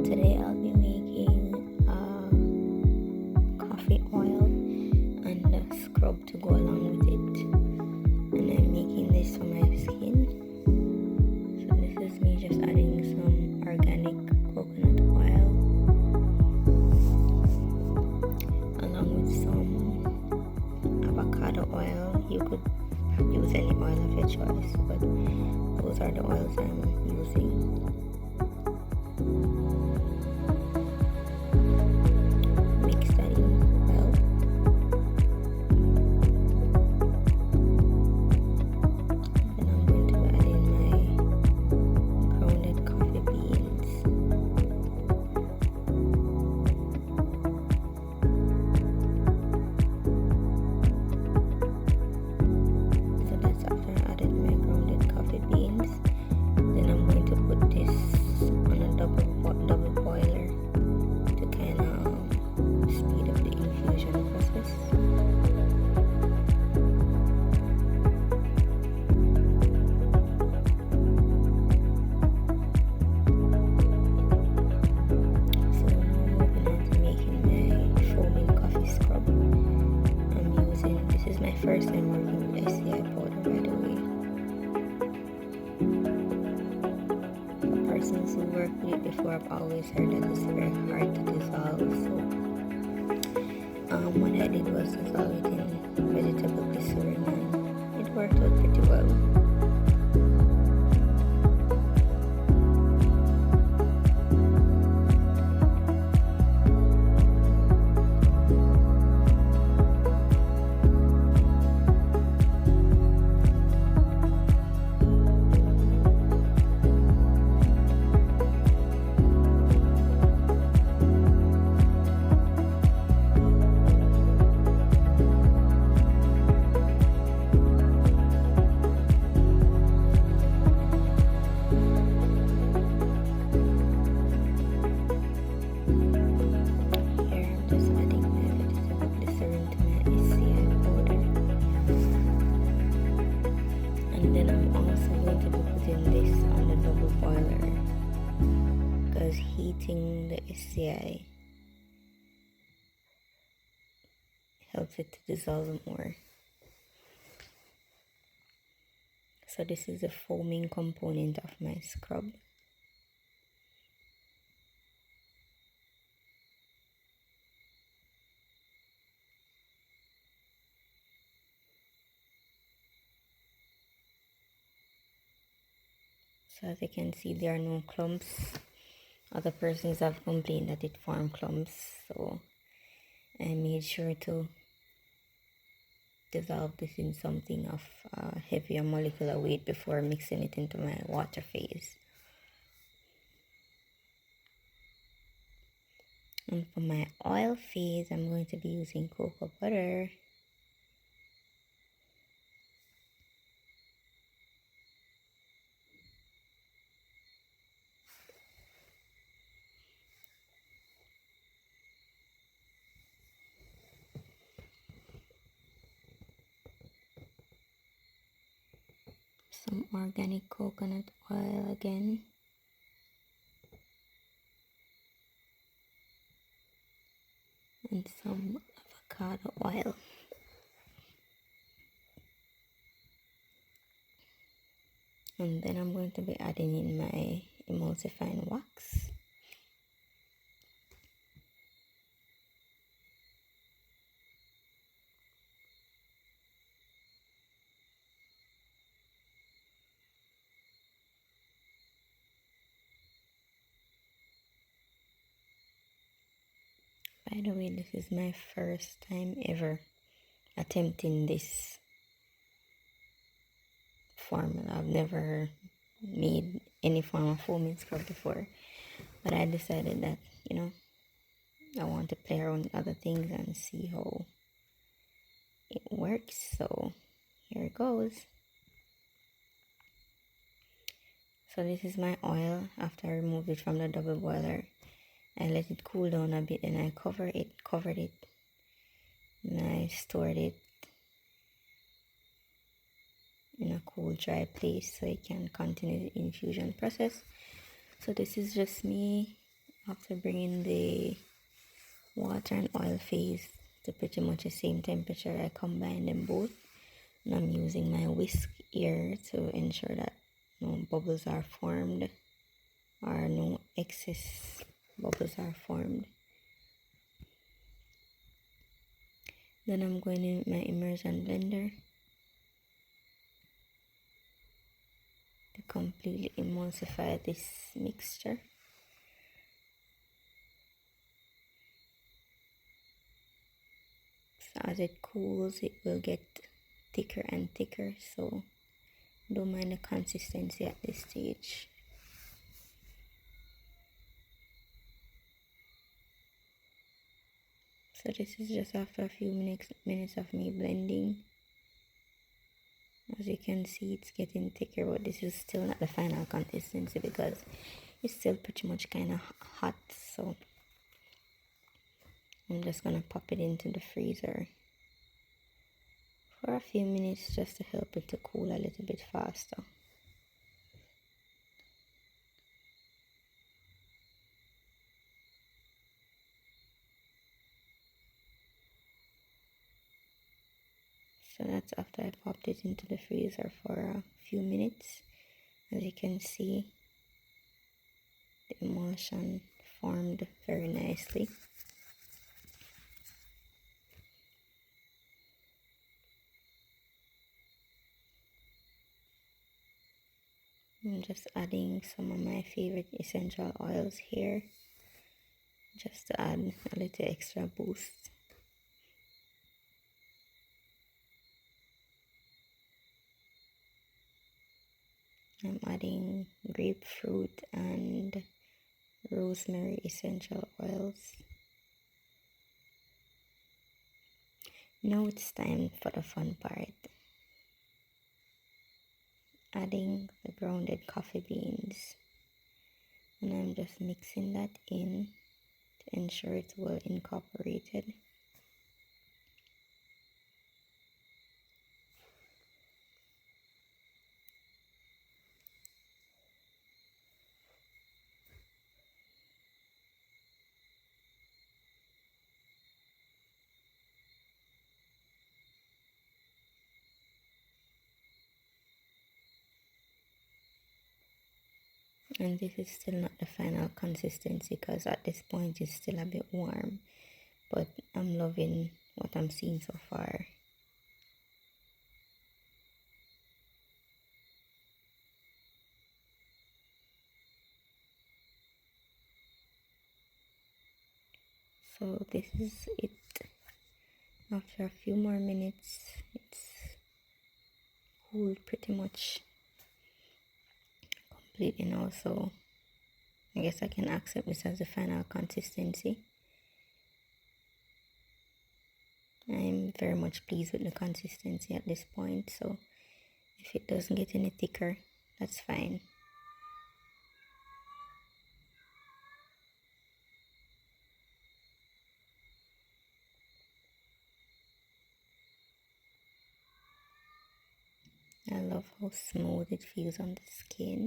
Today I'll be making coffee oil and a scrub to go along with it, and I'm making this for my skin. So this is me just adding some organic coconut oil along with some avocado oil. You could use any oil of your choice, but those are the oils I'm using. Mix that in well. Then I'm going to add in my grounded coffee beans. So that's after I added my grounded coffee beans. Then I'm going to put this on a double boiler to kind of speed up the infusion process. So now moving on to making my foaming coffee scrub. This is my first time working with SCI powder, by the way. For persons who work with it before, I've always heard that it's very hard to dissolve. So what I did was dissolve it in vegetable glycerin, and it worked out pretty well. And then I'm also going to be putting this on the double boiler because heating the SCI helps it to dissolve more. So this is the foaming component of my scrub. So as you can see, there are no clumps. Other persons have complained that it formed clumps, so I made sure to dissolve this in something of heavier molecular weight before mixing it into my water phase. And for my oil phase, I'm going to be using cocoa butter. Some organic coconut oil again. And some avocado oil. And then I'm going to be adding in my emulsifying wax. By the way, this is my first time ever attempting this formula. I've never made any form of foaming scrub before, but I decided that, I want to play around with other things and see how it works. So here it goes. So this is my oil after I removed it from the double boiler. I let it cool down a bit, and I covered it, and I stored it in a cool, dry place so it can continue the infusion process. So this is just me After bringing the water and oil phase to pretty much the same temperature, I combine them both, and I'm using my whisk here to ensure that no bubbles are formed or no excess bubbles are formed. Then I'm going in with my immersion blender to completely emulsify this mixture. So as it cools, it will get thicker and thicker, so don't mind the consistency at this stage. So this is just after a few minutes of me blending. As you can see, it's getting thicker, but this is still not the final consistency because it's still pretty much kind of hot. So I'm just gonna pop it into the freezer for a few minutes just to help it to cool a little bit faster. So that's after I popped it into the freezer for a few minutes. As you can see, the emulsion formed very nicely. I'm just adding some of my favorite essential oils here, just to add a little extra boost. I'm adding grapefruit and rosemary essential oils. Now it's time for the fun part. Adding the grounded coffee beans. And I'm just mixing that in to ensure it's well incorporated. And this is still not the final consistency because at this point it's still a bit warm, but I'm loving what I'm seeing so far. So this is it. After a few more minutes, it's cooled pretty much completely now, so I guess I can accept this as the final consistency. I'm very much pleased with the consistency at this point, so if it doesn't get any thicker, that's fine. I love how smooth it feels on the skin.